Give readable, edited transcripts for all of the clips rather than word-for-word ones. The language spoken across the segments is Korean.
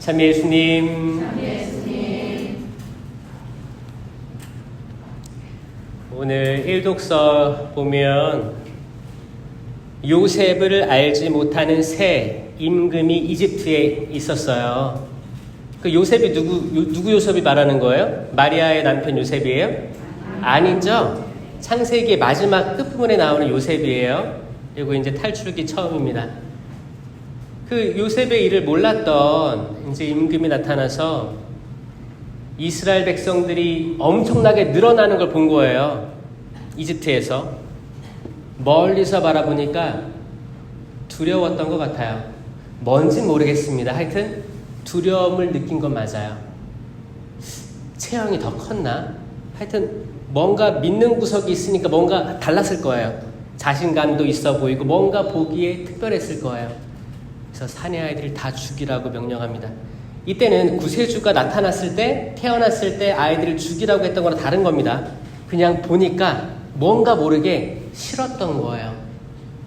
참 예수님. 오늘 일독서 보면 요셉을 알지 못하는 새 임금이 이집트에 있었어요. 그 요셉이 누구 요셉이 말하는 거예요? 마리아의 남편 요셉이에요? 아니죠. 창세기의 마지막 끝부분에 나오는 요셉이에요. 그리고 이제 탈출기 처음입니다. 그 요셉의 일을 몰랐던 이제 임금이 나타나서 이스라엘 백성들이 엄청나게 늘어나는 걸 본 거예요. 이집트에서. 멀리서 바라보니까 두려웠던 것 같아요. 뭔진 모르겠습니다. 하여튼 두려움을 느낀 건 맞아요. 체형이 더 컸나? 하여튼 뭔가 믿는 구석이 있으니까 뭔가 달랐을 거예요. 자신감도 있어 보이고 뭔가 보기에 특별했을 거예요. 그래서 사내 아이들을 다 죽이라고 명령합니다. 이때는 구세주가 나타났을 때, 태어났을 때 아이들을 죽이라고 했던 거랑 다른 겁니다. 그냥 보니까 뭔가 모르게 싫었던 거예요.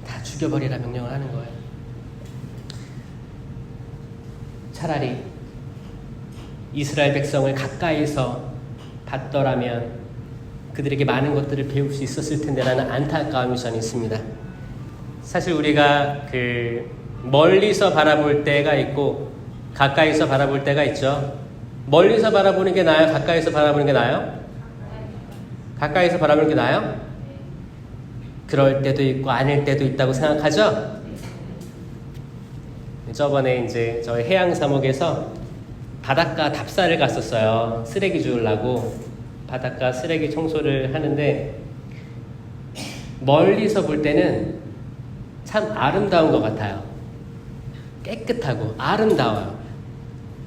다 죽여버리라 명령을 하는 거예요. 차라리 이스라엘 백성을 가까이서 봤더라면 그들에게 많은 것들을 배울 수 있었을 텐데라는 안타까움이 저는 있습니다. 사실 우리가 멀리서 바라볼 때가 있고 가까이서 바라볼 때가 있죠. 멀리서 바라보는 게 나아요? 가까이서 바라보는 게 나아요? 가까이서 바라보는 게 나아요? 그럴 때도 있고 아닐 때도 있다고 생각하죠? 저번에 이제 저희 해양사목에서 바닷가 답사를 갔었어요. 쓰레기 주우려고 바닷가 쓰레기 청소를 하는데 멀리서 볼 때는 참 아름다운 것 같아요. 깨끗하고 아름다워요.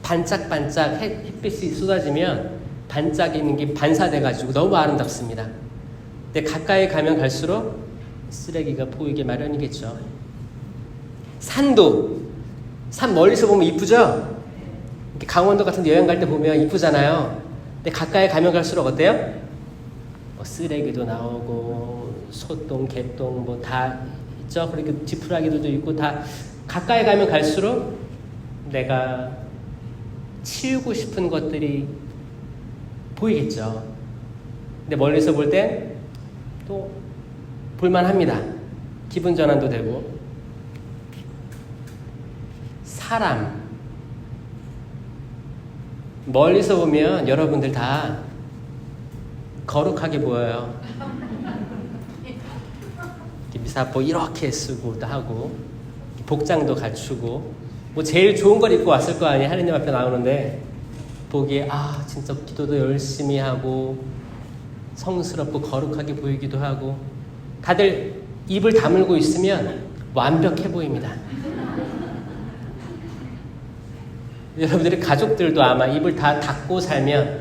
반짝반짝 햇빛이 쏟아지면 반짝이는 게 반사돼가지고 너무 아름답습니다. 근데 가까이 가면 갈수록 쓰레기가 보이게 마련이겠죠. 산 멀리서 보면 이쁘죠? 강원도 같은 데 여행 갈 때 보면 이쁘잖아요. 근데 가까이 가면 갈수록 어때요? 쓰레기도 나오고 소똥, 개똥 뭐 다 있죠. 그리고 지푸라기들도 있고 다 가까이 가면 갈수록 내가 치우고 싶은 것들이 보이겠죠. 근데 멀리서 볼 땐 또 볼만합니다. 기분 전환도 되고. 사람 멀리서 보면 여러분들 다 거룩하게 보여요. 미사포 이렇게 쓰고 하고 복장도 갖추고 뭐 제일 좋은 걸 입고 왔을 거 아니에요. 하느님 앞에 나오는데 보기에 진짜 기도도 열심히 하고 성스럽고 거룩하게 보이기도 하고 다들 입을 다물고 있으면 완벽해 보입니다. 여러분들의 가족들도 아마 입을 다 닫고 살면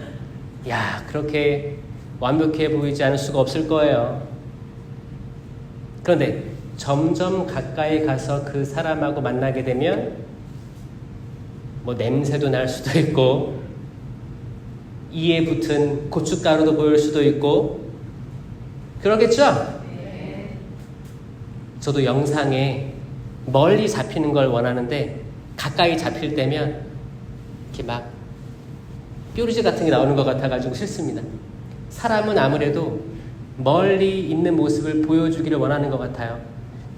그렇게 완벽해 보이지 않을 수가 없을 거예요. 그런데 점점 가까이 가서 그 사람하고 만나게 되면 뭐 냄새도 날 수도 있고 이에 붙은 고춧가루도 보일 수도 있고 그러겠죠? 저도 영상에 멀리 잡히는 걸 원하는데 가까이 잡힐 때면 이렇게 막 뾰루지 같은 게 나오는 것 같아가지고 싫습니다. 사람은 아무래도 멀리 있는 모습을 보여주기를 원하는 것 같아요.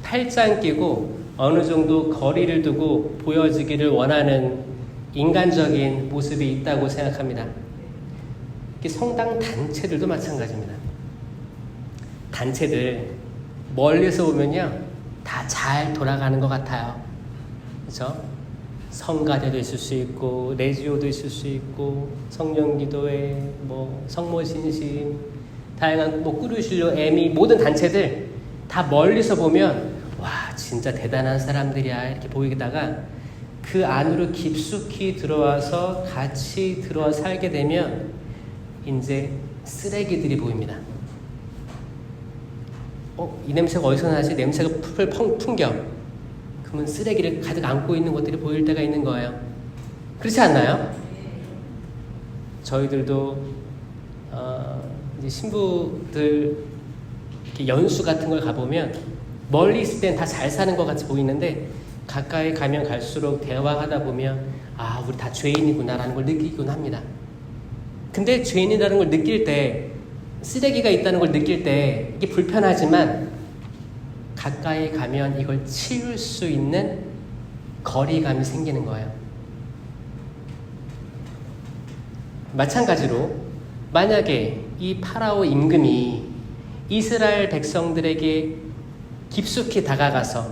팔짱 끼고 어느 정도 거리를 두고 보여지기를 원하는 인간적인 모습이 있다고 생각합니다. 성당 단체들도 마찬가지입니다. 단체들 멀리서 보면요 다 잘 돌아가는 것 같아요. 그렇죠? 성가대도 있을 수 있고 레지오도 있을 수 있고 성령기도회, 뭐 성모신심, 다양한 꾸르실로 에미 모든 단체들 다 멀리서 보면 와 진짜 대단한 사람들이야 이렇게 보이다가 그 안으로 깊숙이 들어와서 같이 들어와 살게 되면 이제 쓰레기들이 보입니다. 이 냄새가 어디서 나지? 냄새가 풀풀 풍겨. 그러면 쓰레기를 가득 안고 있는 것들이 보일 때가 있는 거예요. 그렇지 않나요? 저희들도 이제 신부들 이렇게 연수 같은 걸 가보면 멀리 있을 땐 다 잘 사는 것 같이 보이는데 가까이 가면 갈수록 대화하다 보면 아, 우리 다 죄인이구나라는 걸 느끼곤 합니다. 근데 죄인이라는 걸 느낄 때, 쓰레기가 있다는 걸 느낄 때 이게 불편하지만 가까이 가면 이걸 치울 수 있는 거리감이 생기는 거예요. 마찬가지로 만약에 이 파라오 임금이 이스라엘 백성들에게 깊숙이 다가가서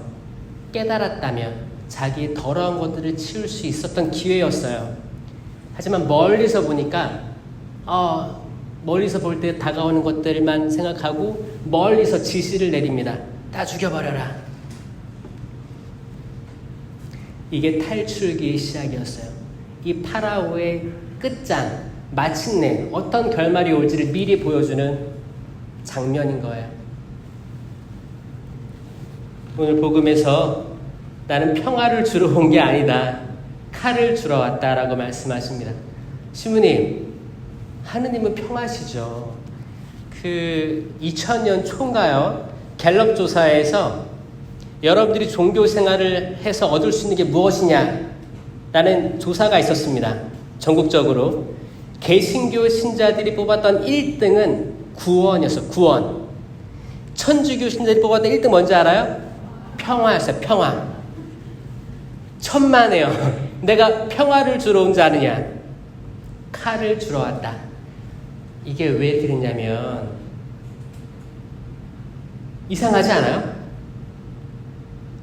깨달았다면 자기의 더러운 것들을 치울 수 있었던 기회였어요. 하지만 멀리서 보니까 멀리서 볼 때 다가오는 것들만 생각하고 멀리서 지시를 내립니다. 다 죽여버려라. 이게 탈출기의 시작이었어요. 이 파라오의 끝장, 마침내 어떤 결말이 올지를 미리 보여주는 장면인 거예요. 오늘 복음에서 나는 평화를 주러 온 게 아니다, 칼을 주러 왔다라고 말씀하십니다. 시부님, 하느님은 평화시죠. 2000년 초인가요? 갤럽 조사에서 여러분들이 종교 생활을 해서 얻을 수 있는 게 무엇이냐라는 조사가 있었습니다. 전국적으로. 개신교 신자들이 뽑았던 1등은 구원이었어요. 구원. 천주교 신자들이 뽑았던 1등 뭔지 알아요? 평화였어요. 평화. 천만에요. 내가 평화를 주러 온 줄 아느냐? 칼을 주러 왔다. 이게 왜 그랬냐면, 이상하지 않아요?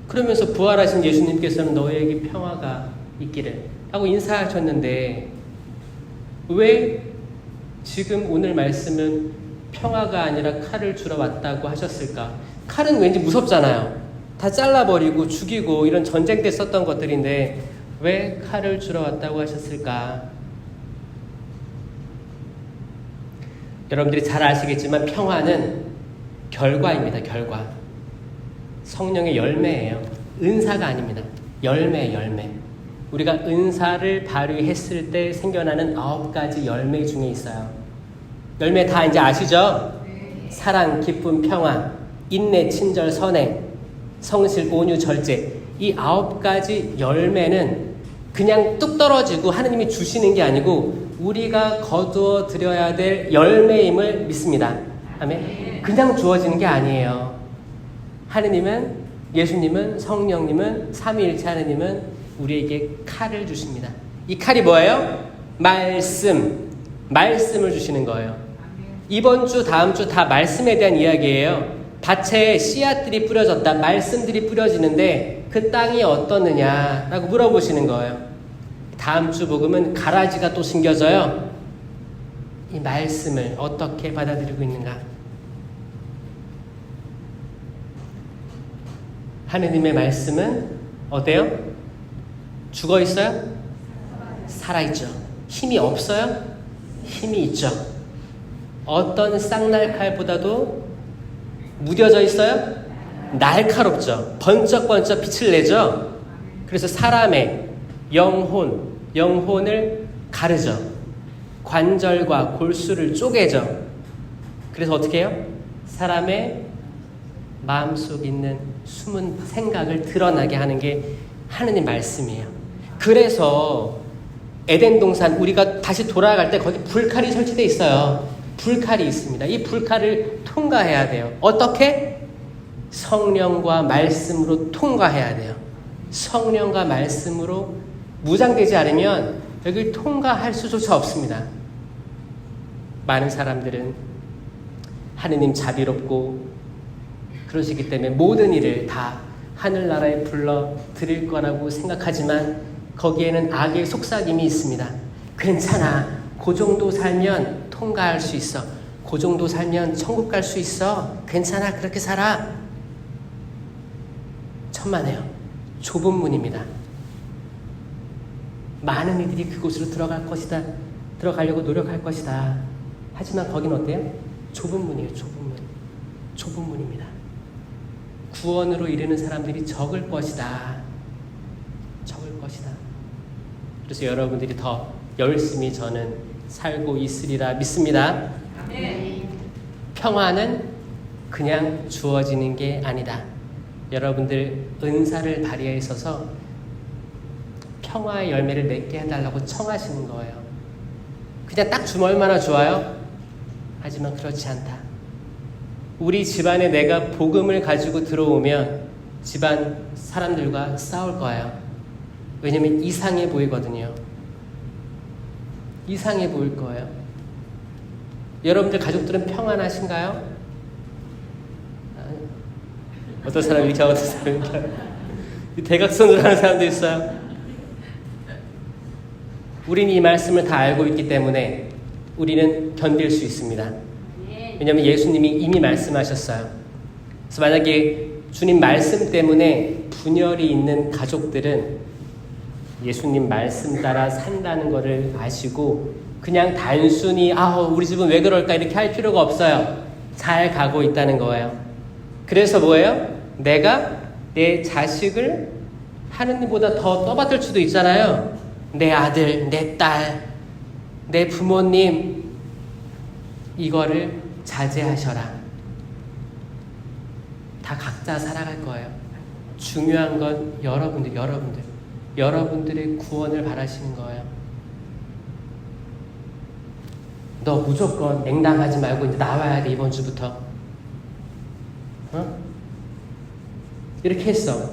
그러면서 부활하신 예수님께서는 너희에게 평화가 있기를 하고 인사하셨는데, 왜 지금 오늘 말씀은 평화가 아니라 칼을 주러 왔다고 하셨을까? 칼은 왠지 무섭잖아요. 다 잘라버리고 죽이고 이런 전쟁 때 썼던 것들인데 왜 칼을 주러 왔다고 하셨을까? 여러분들이 잘 아시겠지만 평화는 결과입니다. 결과. 성령의 열매예요. 은사가 아닙니다. 열매. 우리가 은사를 발휘했을 때 생겨나는 9가지 열매 중에 있어요. 열매 다 이제 아시죠? 사랑, 기쁨, 평화, 인내, 친절, 선행, 성실, 온유, 절제. 이 9가지 열매는 그냥 뚝 떨어지고 하느님이 주시는 게 아니고 우리가 거두어 드려야 될 열매임을 믿습니다. 아멘. 그냥 주어지는 게 아니에요. 하느님은, 예수님은, 성령님은, 삼위일체 하느님은 우리에게 칼을 주십니다. 이 칼이 뭐예요? 말씀을 주시는 거예요. 이번 주, 다음 주 다 말씀에 대한 이야기예요. 밭에 씨앗들이 뿌려졌다, 말씀들이 뿌려지는데 그 땅이 어떻느냐라고 물어보시는 거예요. 다음 주 복음은 가라지가 또 심겨져요. 이 말씀을 어떻게 받아들이고 있는가? 하느님의 말씀은 어때요? 죽어 있어요? 살아있죠. 힘이 없어요? 힘이 있죠. 어떤 쌍날칼보다도 무뎌져 있어요? 날카롭죠. 번쩍번쩍 빛을 내죠. 그래서 사람의 영혼을 가르죠. 관절과 골수를 쪼개죠. 그래서 어떻게 해요? 사람의 마음속에 있는 숨은 생각을 드러나게 하는 게 하느님 말씀이에요. 그래서 에덴 동산 우리가 다시 돌아갈 때 거기 불칼이 설치되어 있어요. 불칼이 있습니다. 이 불칼을 통과해야 돼요. 어떻게? 성령과 말씀으로 통과해야 돼요. 성령과 말씀으로 무장되지 않으면 여기를 통과할 수조차 없습니다. 많은 사람들은 하느님 자비롭고 그러시기 때문에 모든 일을 다 하늘나라에 불러 드릴 거라고 생각하지만 거기에는 악의 속삭임이 있습니다. 괜찮아. 그 정도 살면 통과할 수 있어. 그 정도 살면 천국 갈 수 있어. 괜찮아. 그렇게 살아. 천만에요. 좁은 문입니다. 많은 이들이 그곳으로 들어갈 것이다. 들어가려고 노력할 것이다. 하지만 거긴 어때요? 좁은 문이에요. 좁은 문입니다. 구원으로 이르는 사람들이 적을 것이다. 그래서 여러분들이 더 열심히 저는 살고 있으리라 믿습니다. 평화는 그냥 주어지는 게 아니다. 여러분들 은사를 발휘해 있어서 평화의 열매를 맺게 해달라고 청하시는 거예요. 그냥 딱 주면 얼마나 좋아요? 하지만 그렇지 않다. 우리 집안에 내가 복음을 가지고 들어오면 집안 사람들과 싸울 거예요. 왜냐면 이상해 보이거든요. 이상해 보일 거예요. 여러분들 가족들은 평안하신가요? 어떤 사람이 이렇게 하고 어떤 사람이 이렇게 하고 대각선으로 하는 사람도 있어요. 우리는 이 말씀을 다 알고 있기 때문에 우리는 견딜 수 있습니다. 왜냐하면 예수님이 이미 말씀하셨어요. 그래서 만약에 주님 말씀 때문에 분열이 있는 가족들은 예수님 말씀 따라 산다는 것을 아시고 그냥 단순히 우리 집은 왜 그럴까 이렇게 할 필요가 없어요. 잘 가고 있다는 거예요. 그래서 뭐예요? 내가 내 자식을 하느님보다 더 떠받들 수도 있잖아요. 내 아들, 내 딸, 내 부모님 이거를 자제하셔라. 다 각자 살아갈 거예요. 중요한 건 여러분들의 구원을 바라시는 거예요. 너 무조건 냉담하지 말고 이제 나와야 돼, 이번 주부터. 이렇게 했어.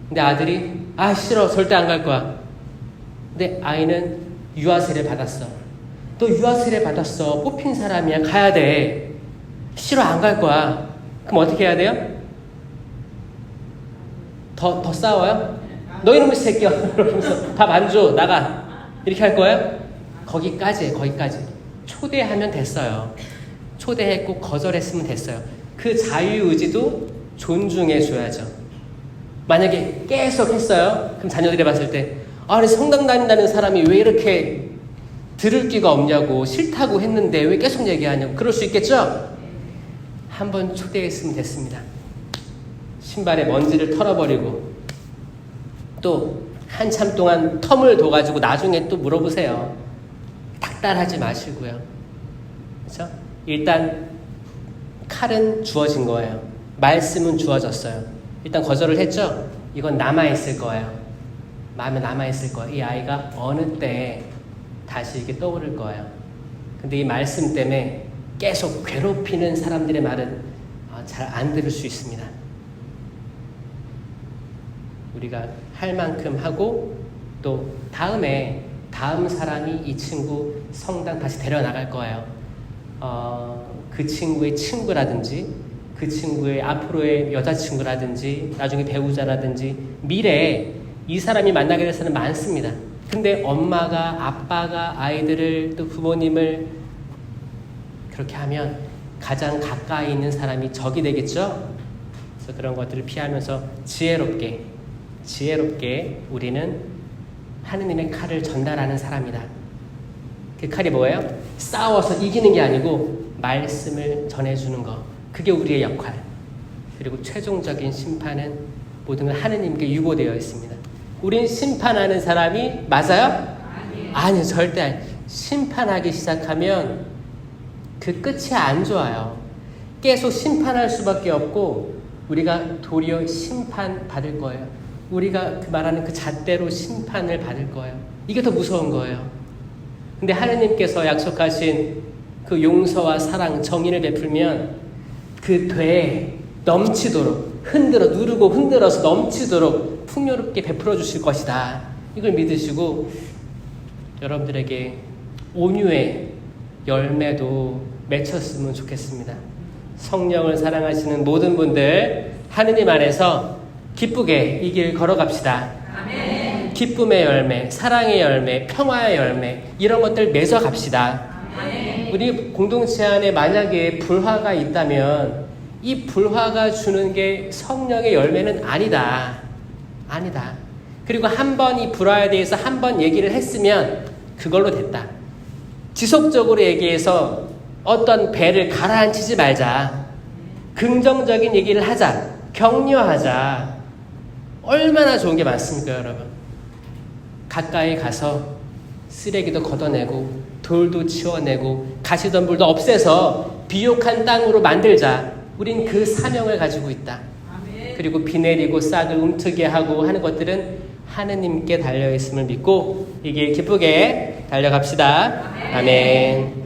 근데 아들이 싫어, 절대 안 갈 거야. 근데 아이는 유아세례 받았어. 너 유아세례 받았어. 뽑힌 사람이야. 가야 돼. 싫어, 안 갈 거야. 그럼 어떻게 해야 돼요? 더 싸워요? 너 이놈의 새끼야. 그러면서 밥 안 줘. 나가. 이렇게 할 거예요? 거기까지. 초대하면 됐어요. 초대했고 거절했으면 됐어요. 그 자유의지도 존중해 줘야죠. 만약에 계속 했어요. 그럼 자녀들이 봤을 때 성당 다닌다는 사람이 왜 이렇게 들을 기가 없냐고, 싫다고 했는데 왜 계속 얘기하냐고 그럴 수 있겠죠? 한번 초대했으면 됐습니다. 신발에 먼지를 털어버리고 또 한참 동안 텀을 둬가지고 나중에 또 물어보세요. 닥달하지 마시고요. 그렇죠? 일단 칼은 주어진 거예요. 말씀은 주어졌어요. 일단 거절을 했죠? 이건 남아있을 거예요. 마음에 남아있을 거예요. 이 아이가 어느 때 다시 이렇게 떠오를 거예요. 근데 이 말씀 때문에 계속 괴롭히는 사람들의 말은 잘 안 들을 수 있습니다. 우리가 할 만큼 하고 또 다음 사람이 이 친구 성당 다시 데려나갈 거예요. 그 친구의 친구라든지 그 친구의 앞으로의 여자친구라든지 나중에 배우자라든지 미래에 이 사람이 만나게 될 사람은 많습니다. 근데 엄마가 아빠가 아이들을 또 부모님을 그렇게 하면 가장 가까이 있는 사람이 적이 되겠죠? 그래서 그런 것들을 피하면서 지혜롭게 우리는 하느님의 칼을 전달하는 사람이다. 그 칼이 뭐예요? 싸워서 이기는 게 아니고 말씀을 전해주는 거. 그게 우리의 역할. 그리고 최종적인 심판은 모든 걸 하느님께 유보되어 있습니다. 우린 심판하는 사람이 맞아요? 아니요, 절대 아니에요. 심판하기 시작하면 그 끝이 안 좋아요. 계속 심판할 수밖에 없고 우리가 도리어 심판받을 거예요. 우리가 그 말하는 그 잣대로 심판을 받을 거예요. 이게 더 무서운 거예요. 근데 하느님께서 약속하신 그 용서와 사랑, 정의를 베풀면 그 되에 넘치도록 누르고 흔들어서 넘치도록 풍요롭게 베풀어 주실 것이다. 이걸 믿으시고 여러분들에게 온유의 열매도 맺혔으면 좋겠습니다. 성령을 사랑하시는 모든 분들 하느님 안에서 기쁘게 이 길 걸어갑시다. 아멘. 기쁨의 열매, 사랑의 열매, 평화의 열매 이런 것들 맺어 갑시다. 아멘. 우리 공동체 안에 만약에 불화가 있다면 이 불화가 주는 게 성령의 열매는 아니다. 그리고 한 번 이 불화에 대해서 한 번 얘기를 했으면 그걸로 됐다. 지속적으로 얘기해서 어떤 배를 가라앉히지 말자. 긍정적인 얘기를 하자. 격려하자. 얼마나 좋은 게 많습니까, 여러분? 가까이 가서 쓰레기도 걷어내고 돌도 치워내고 가시덤불도 없애서 비옥한 땅으로 만들자. 우린 그 사명을 가지고 있다. 그리고 비 내리고 싹을 움트게 하고 하는 것들은 하느님께 달려있음을 믿고 이 길 기쁘게 달려갑시다. 아멘.